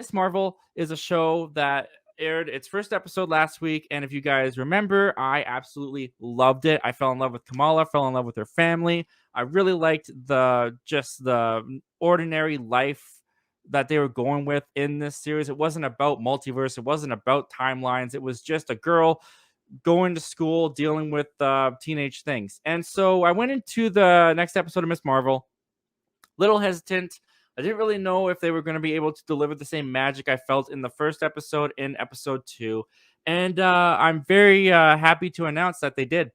Miss Marvel is a show that aired its first episode last week, and if you guys remember, I absolutely loved it. I fell in love with Kamala, fell in love with her family. I really liked the ordinary life that they were going with in this series. It wasn't about multiverse, it wasn't about timelines. It was just a girl going to school, dealing with teenage things. And so I went into the next episode of Miss Marvel little hesitant. I didn't really know if they were going to be able to deliver the same magic I felt in the first episode in episode two. And I'm very happy to announce that they did.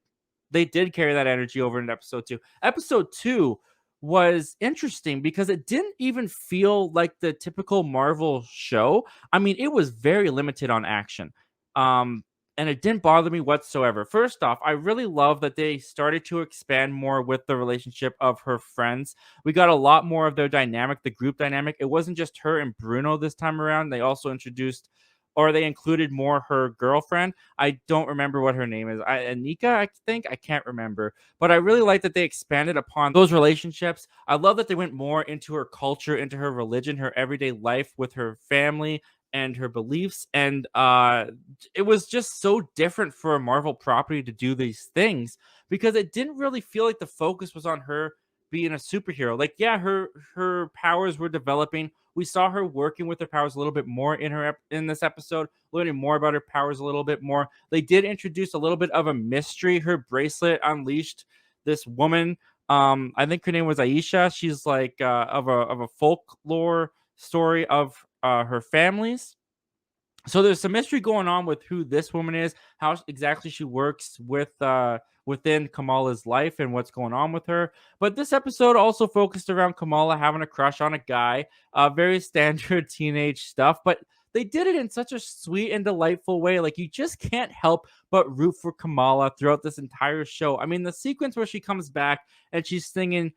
They did carry that energy over in episode two. Episode two was interesting because it didn't even feel like the typical Marvel show. I mean, it was very limited on action. Um, and it didn't bother me whatsoever. First off, I really love that they started to expand more with the relationship of her friends. We got a lot more of their dynamic, the group dynamic. It wasn't just her and Bruno this time around. They also introduced or they included more her girlfriend. I don't remember what her name is. Anika, I think. I can't remember. But I really like that they expanded upon those relationships. I love that they went more into her culture, into her religion, her everyday life with her family and her beliefs. And it was just so different for a Marvel property to do these things because it didn't really feel like the focus was on her being a superhero. Like, yeah, her powers were developing. We saw her working with her powers a little bit more in this episode, learning more about her powers a little bit more. They did introduce a little bit of a mystery. Her bracelet unleashed this woman. I think her name was Aisha. She's like of a folklore story of her families. So there's some mystery going on with who this woman is, how exactly she works with within Kamala's life and what's going on with her. But this episode also focused around Kamala having a crush on a guy, very standard teenage stuff, but they did it in such a sweet and delightful way. Like you just can't help but root for Kamala throughout this entire show. I mean, the sequence where she comes back and she's singing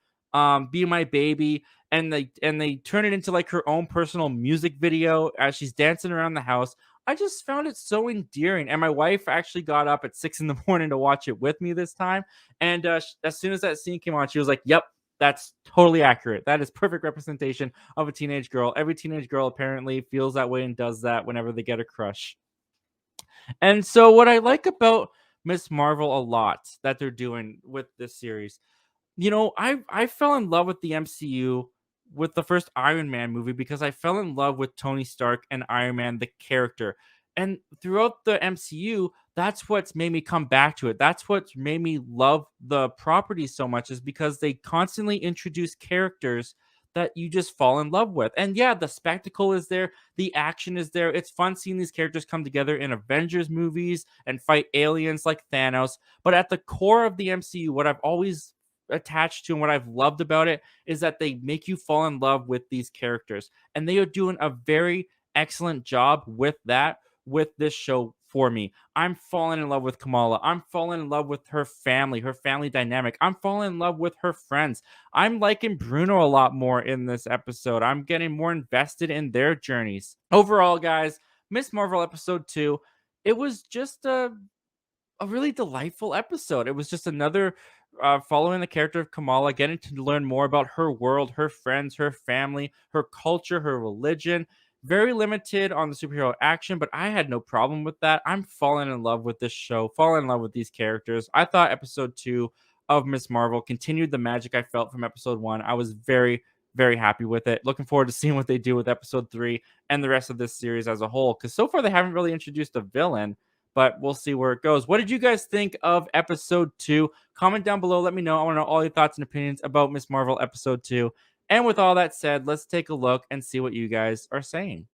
"Be My Baby," and they turn it into like her own personal music video as she's dancing around the house. I just found it so endearing, and my wife actually got up at 6 in the morning to watch it with me this time. And as soon as that scene came on, she was like, "Yep, that's totally accurate. That is perfect representation of a teenage girl. Every teenage girl apparently feels that way and does that whenever they get a crush." And so, what I like about Miss Marvel a lot that they're doing with this series, I fell in love with the MCU with the first Iron Man movie because I fell in love with Tony Stark and Iron Man, the character. And throughout the MCU, that's what's made me come back to it. That's what's made me love the property so much, is because they constantly introduce characters that you just fall in love with. And yeah, the spectacle is there, the action is there. It's fun seeing these characters come together in Avengers movies and fight aliens like Thanos. But at the core of the MCU, what I've always attached to and what I've loved about it is that they make you fall in love with these characters. And they are doing a very excellent job with that with this show for me. I'm falling in love with Kamala. I'm falling in love with her family dynamic. I'm falling in love with her friends. I'm liking Bruno a lot more in this episode. I'm getting more invested in their journeys. Overall, guys, Miss Marvel episode 2, it was just a really delightful episode. It was just another following the character of Kamala, getting to learn more about her world, her friends, her family, her culture, her religion. Very limited on the superhero action, but I had no problem with that. I'm falling in love with this show, falling in love with these characters. I thought episode 2 of Miss Marvel continued the magic I felt from episode 1. I was very, very happy with it. Looking forward to seeing what they do with episode 3 and the rest of this series as a whole, because so far they haven't really introduced a villain, but we'll see where it goes. What did you guys think of episode 2? Comment down below. Let me know. I want to know all your thoughts and opinions about Miss Marvel episode 2. And with all that said, let's take a look and see what you guys are saying.